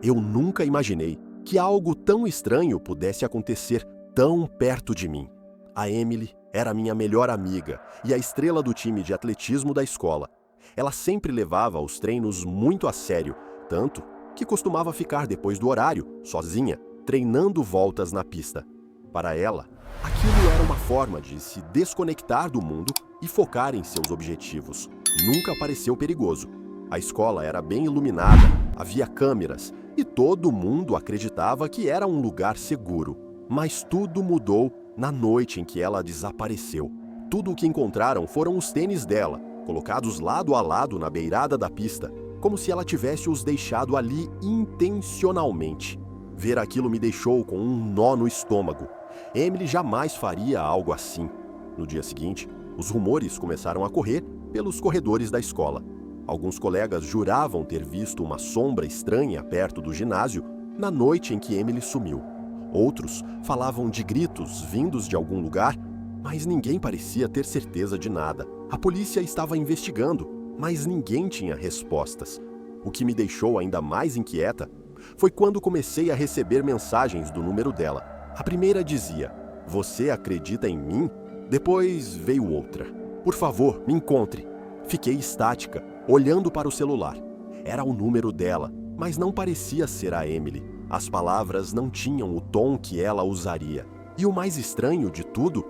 Eu nunca imaginei que algo tão estranho pudesse acontecer tão perto de mim. A Emily era minha melhor amiga e a estrela do time de atletismo da escola. Ela sempre levava os treinos muito a sério, tanto que costumava ficar depois do horário, sozinha, treinando voltas na pista. Para ela, aquilo era uma forma de se desconectar do mundo e focar em seus objetivos. Nunca pareceu perigoso. A escola era bem iluminada, havia câmeras e todo mundo acreditava que era um lugar seguro. Mas tudo mudou na noite em que ela desapareceu. Tudo o que encontraram foram os tênis dela, colocados lado a lado na beirada da pista, como se ela tivesse os deixado ali intencionalmente. Ver aquilo me deixou com um nó no estômago. Emily jamais faria algo assim. No dia seguinte, os rumores começaram a correr pelos corredores da escola. Alguns colegas juravam ter visto uma sombra estranha perto do ginásio na noite em que Emily sumiu. Outros falavam de gritos vindos de algum lugar, mas ninguém parecia ter certeza de nada. A polícia estava investigando, mas ninguém tinha respostas. O que me deixou ainda mais inquieta foi quando comecei a receber mensagens do número dela. A primeira dizia: "Você acredita em mim?" Depois veio outra: "Por favor, me encontre." Fiquei estática, olhando para o celular. Era o número dela, mas não parecia ser a Emily. As palavras não tinham o tom que ela usaria. E o mais estranho de tudo,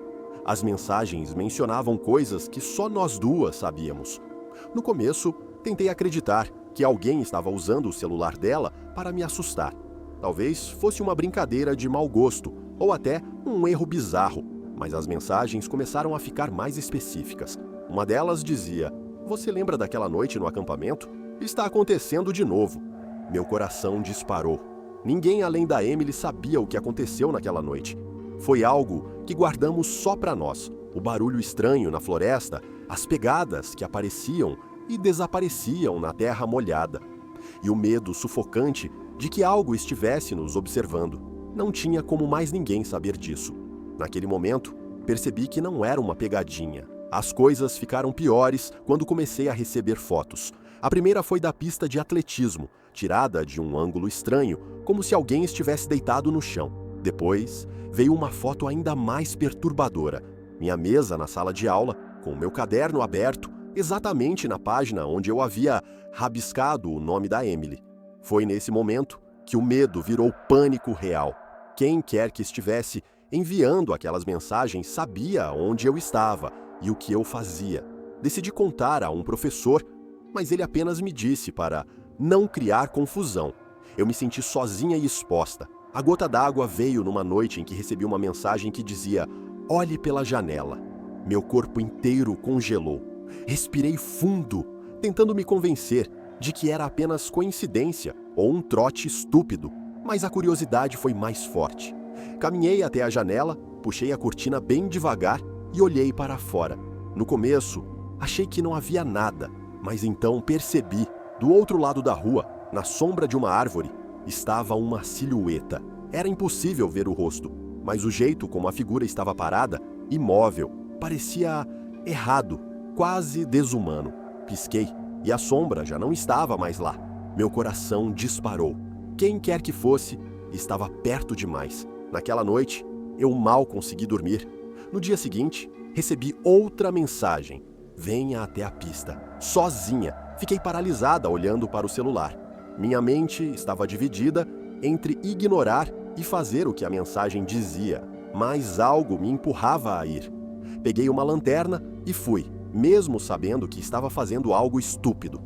as mensagens mencionavam coisas que só nós duas sabíamos. No começo, tentei acreditar que alguém estava usando o celular dela para me assustar. Talvez fosse uma brincadeira de mau gosto, ou até um erro bizarro, mas as mensagens começaram a ficar mais específicas. Uma delas dizia: "Você lembra daquela noite no acampamento? Está acontecendo de novo." Meu coração disparou. Ninguém além da Emily sabia o que aconteceu naquela noite. Foi algo que guardamos só para nós. O barulho estranho na floresta, as pegadas que apareciam e desapareciam na terra molhada. E o medo sufocante de que algo estivesse nos observando. Não tinha como mais ninguém saber disso. Naquele momento, percebi que não era uma pegadinha. As coisas ficaram piores quando comecei a receber fotos. A primeira foi da pista de atletismo, tirada de um ângulo estranho, como se alguém estivesse deitado no chão. Depois, veio uma foto ainda mais perturbadora. Minha mesa na sala de aula, com meu caderno aberto, exatamente na página onde eu havia rabiscado o nome da Emily. Foi nesse momento que o medo virou pânico real. Quem quer que estivesse enviando aquelas mensagens sabia onde eu estava e o que eu fazia. Decidi contar a um professor, mas ele apenas me disse para não criar confusão. Eu me senti sozinha e exposta. A gota d'água veio numa noite em que recebi uma mensagem que dizia: "Olhe pela janela." Meu corpo inteiro congelou. Respirei fundo, tentando me convencer de que era apenas coincidência ou um trote estúpido, mas a curiosidade foi mais forte. Caminhei até a janela, puxei a cortina bem devagar e olhei para fora. No começo, achei que não havia nada, mas então percebi, do outro lado da rua, na sombra de uma árvore, estava uma silhueta. Era impossível ver o rosto, mas o jeito como a figura estava parada, imóvel, parecia errado, quase desumano. Pisquei e a sombra já não estava mais lá. Meu coração disparou. Quem quer que fosse, estava perto demais. Naquela noite, eu mal consegui dormir. No dia seguinte, recebi outra mensagem: "Venha até a pista." Sozinha, fiquei paralisada olhando para o celular. Minha mente estava dividida entre ignorar e fazer o que a mensagem dizia, mas algo me empurrava a ir. Peguei uma lanterna e fui, mesmo sabendo que estava fazendo algo estúpido.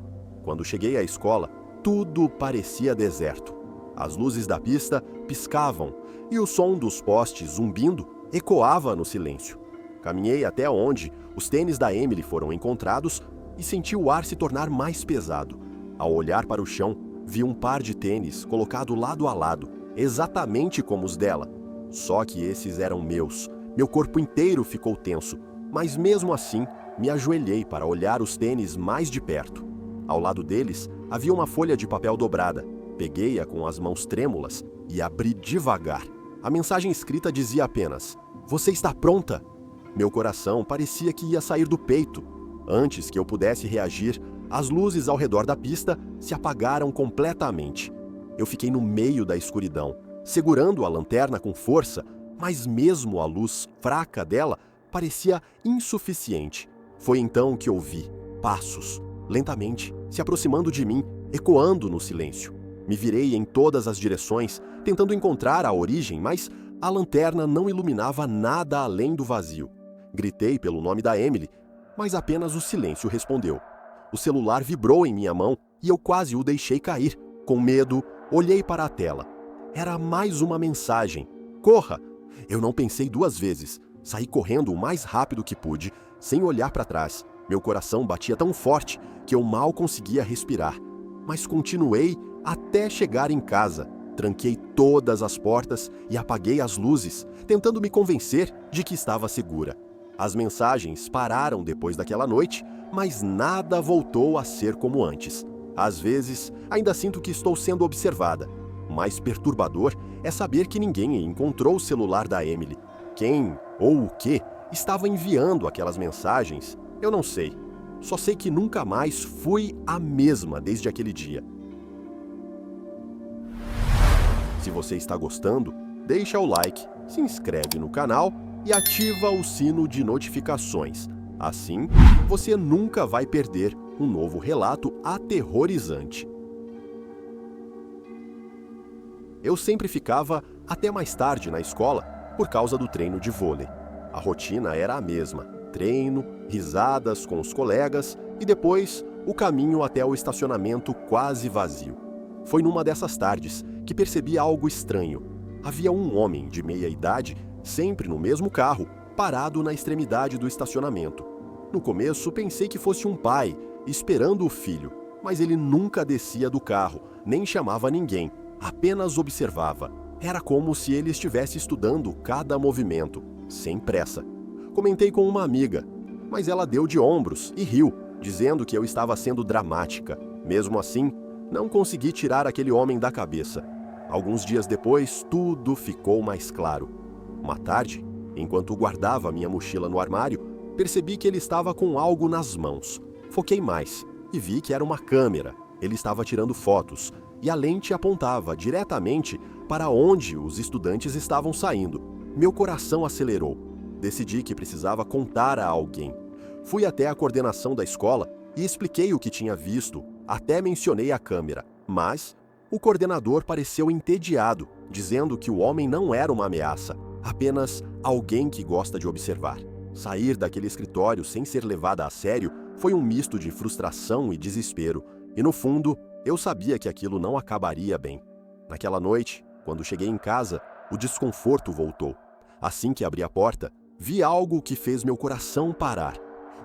Quando cheguei à escola, tudo parecia deserto. As luzes da pista piscavam e o som dos postes zumbindo ecoava no silêncio. Caminhei até onde os tênis da Emily foram encontrados e senti o ar se tornar mais pesado. Ao olhar para o chão, vi um par de tênis colocado lado a lado, exatamente como os dela. Só que esses eram meus. Meu corpo inteiro ficou tenso, mas mesmo assim, me ajoelhei para olhar os tênis mais de perto. Ao lado deles, havia uma folha de papel dobrada. Peguei-a com as mãos trêmulas e abri devagar. A mensagem escrita dizia apenas: "Você está pronta?" Meu coração parecia que ia sair do peito. Antes que eu pudesse reagir, as luzes ao redor da pista se apagaram completamente. Eu fiquei no meio da escuridão, segurando a lanterna com força, mas mesmo a luz fraca dela parecia insuficiente. Foi então que ouvi passos, lentamente, se aproximando de mim, ecoando no silêncio. Me virei em todas as direções, tentando encontrar a origem, mas a lanterna não iluminava nada além do vazio. Gritei pelo nome da Emily, mas apenas o silêncio respondeu. O celular vibrou em minha mão e eu quase o deixei cair. Com medo, olhei para a tela. Era mais uma mensagem. Corra! Eu não pensei duas vezes. Saí correndo o mais rápido que pude, sem olhar para trás. Meu coração batia tão forte que eu mal conseguia respirar. Mas continuei até chegar em casa. Tranquei todas as portas e apaguei as luzes, tentando me convencer de que estava segura. As mensagens pararam depois daquela noite, mas nada voltou a ser como antes. Às vezes, ainda sinto que estou sendo observada. O mais perturbador é saber que ninguém encontrou o celular da Emily. Quem ou o que estava enviando aquelas mensagens, eu não sei. Só sei que nunca mais fui a mesma desde aquele dia. Se você está gostando, deixa o like, se inscreve no canal e ativa o sino de notificações. Assim, você nunca vai perder um novo relato aterrorizante. Eu sempre ficava até mais tarde na escola por causa do treino de vôlei. A rotina era a mesma: treino, risadas com os colegas e depois o caminho até o estacionamento quase vazio. Foi numa dessas tardes que percebi algo estranho. Havia um homem de meia idade, sempre no mesmo carro, parado na extremidade do estacionamento. No começo pensei que fosse um pai, esperando o filho, mas ele nunca descia do carro, nem chamava ninguém, apenas observava. Era como se ele estivesse estudando cada movimento, sem pressa. Comentei com uma amiga, mas ela deu de ombros e riu, dizendo que eu estava sendo dramática. Mesmo assim, não consegui tirar aquele homem da cabeça. Alguns dias depois, tudo ficou mais claro. Uma tarde, enquanto guardava minha mochila no armário, percebi que ele estava com algo nas mãos. Foquei mais e vi que era uma câmera. Ele estava tirando fotos e a lente apontava diretamente para onde os estudantes estavam saindo. Meu coração acelerou. Decidi que precisava contar a alguém. Fui até a coordenação da escola e expliquei o que tinha visto. Até mencionei a câmera, mas o coordenador pareceu entediado, dizendo que o homem não era uma ameaça, apenas alguém que gosta de observar. Sair daquele escritório sem ser levada a sério foi um misto de frustração e desespero, e no fundo, eu sabia que aquilo não acabaria bem. Naquela noite, quando cheguei em casa, o desconforto voltou. Assim que abri a porta, vi algo que fez meu coração parar.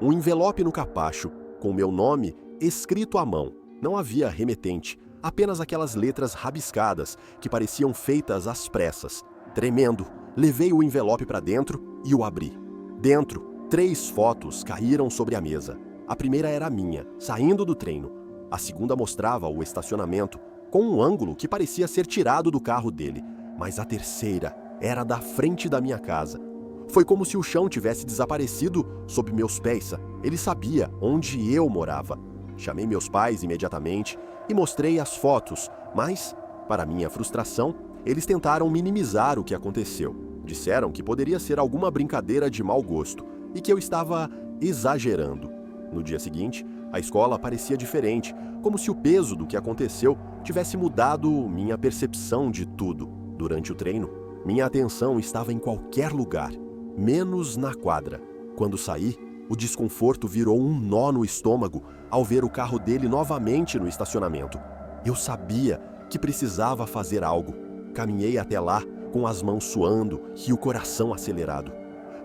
Um envelope no capacho, com meu nome escrito à mão. Não havia remetente, apenas aquelas letras rabiscadas que pareciam feitas às pressas. Tremendo, levei o envelope para dentro e o abri. Dentro, 3 fotos caíram sobre a mesa. A primeira era minha, saindo do treino. A segunda mostrava o estacionamento, com um ângulo que parecia ser tirado do carro dele. Mas a terceira era da frente da minha casa. Foi como se o chão tivesse desaparecido sob meus pés. Ele sabia onde eu morava. Chamei meus pais imediatamente e mostrei as fotos, mas, para minha frustração, eles tentaram minimizar o que aconteceu. Disseram que poderia ser alguma brincadeira de mau gosto e que eu estava exagerando. No dia seguinte, a escola parecia diferente, como se o peso do que aconteceu tivesse mudado minha percepção de tudo. Durante o treino, minha atenção estava em qualquer lugar, menos na quadra. Quando saí, o desconforto virou um nó no estômago ao ver o carro dele novamente no estacionamento. Eu sabia que precisava fazer algo. Caminhei até lá, com as mãos suando e o coração acelerado.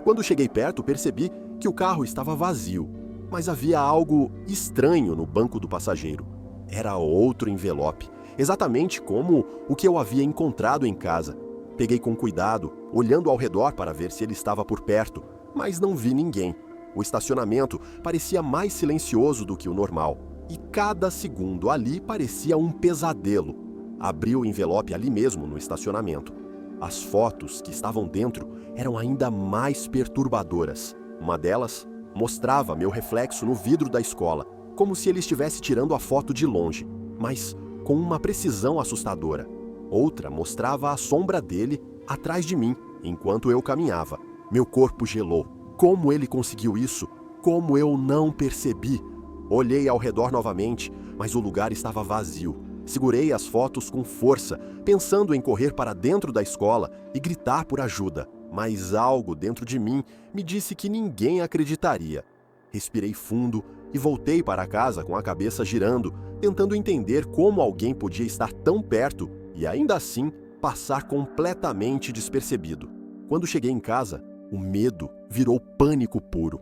Quando cheguei perto, percebi que o carro estava vazio, mas havia algo estranho no banco do passageiro. Era outro envelope, exatamente como o que eu havia encontrado em casa. Peguei com cuidado, olhando ao redor para ver se ele estava por perto, mas não vi ninguém. O estacionamento parecia mais silencioso do que o normal, e cada segundo ali parecia um pesadelo. Abri o envelope ali mesmo no estacionamento. As fotos que estavam dentro eram ainda mais perturbadoras. Uma delas mostrava meu reflexo no vidro da escola, como se ele estivesse tirando a foto de longe. Mas com uma precisão assustadora. Outra mostrava a sombra dele atrás de mim, enquanto eu caminhava. Meu corpo gelou. Como ele conseguiu isso? Como eu não percebi? Olhei ao redor novamente, mas o lugar estava vazio. Segurei as fotos com força, pensando em correr para dentro da escola e gritar por ajuda. Mas algo dentro de mim me disse que ninguém acreditaria. Respirei fundo e voltei para casa com a cabeça girando, tentando entender como alguém podia estar tão perto e ainda assim passar completamente despercebido. Quando cheguei em casa, o medo virou pânico puro.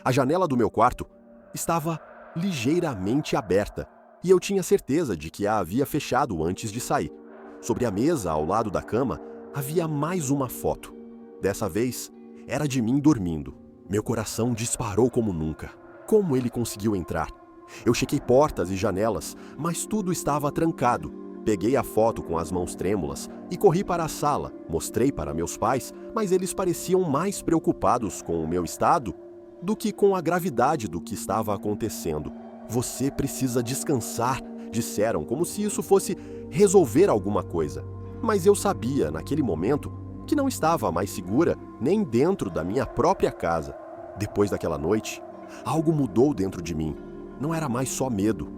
A janela do meu quarto estava ligeiramente aberta e eu tinha certeza de que a havia fechado antes de sair. Sobre a mesa, ao lado da cama, havia mais uma foto. Dessa vez, era de mim dormindo. Meu coração disparou como nunca. Como ele conseguiu entrar? Eu chequei portas e janelas, mas tudo estava trancado. Peguei a foto com as mãos trêmulas e corri para a sala. Mostrei para meus pais, mas eles pareciam mais preocupados com o meu estado do que com a gravidade do que estava acontecendo. Você precisa descansar, disseram, como se isso fosse resolver alguma coisa. Mas eu sabia, naquele momento, que não estava mais segura nem dentro da minha própria casa. Depois daquela noite, algo mudou dentro de mim. Não era mais só medo.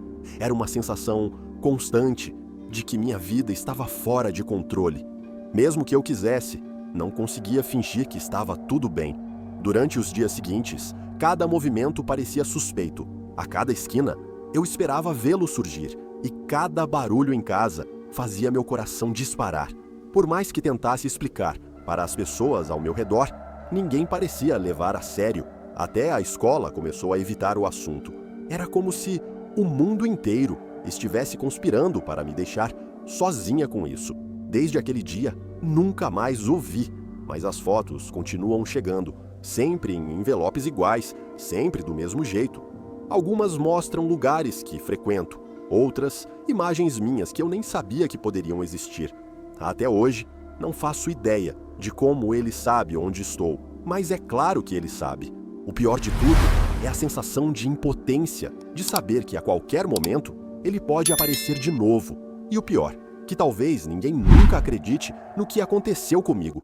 Era uma sensação constante de que minha vida estava fora de controle. Mesmo que eu quisesse, não conseguia fingir que estava tudo bem. Durante os dias seguintes, cada movimento parecia suspeito. A cada esquina, eu esperava vê-lo surgir, e cada barulho em casa fazia meu coração disparar. Por mais que tentasse explicar para as pessoas ao meu redor, ninguém parecia levar a sério. Até a escola começou a evitar o assunto. Era como se o mundo inteiro estivesse conspirando para me deixar sozinha com isso. Desde aquele dia, nunca mais o vi, mas as fotos continuam chegando, sempre em envelopes iguais, sempre do mesmo jeito. Algumas mostram lugares que frequento, outras, imagens minhas que eu nem sabia que poderiam existir. Até hoje, não faço ideia de como ele sabe onde estou, mas é claro que ele sabe. O pior de tudo é a sensação de impotência, de saber que a qualquer momento ele pode aparecer de novo. E o pior, que talvez ninguém nunca acredite no que aconteceu comigo.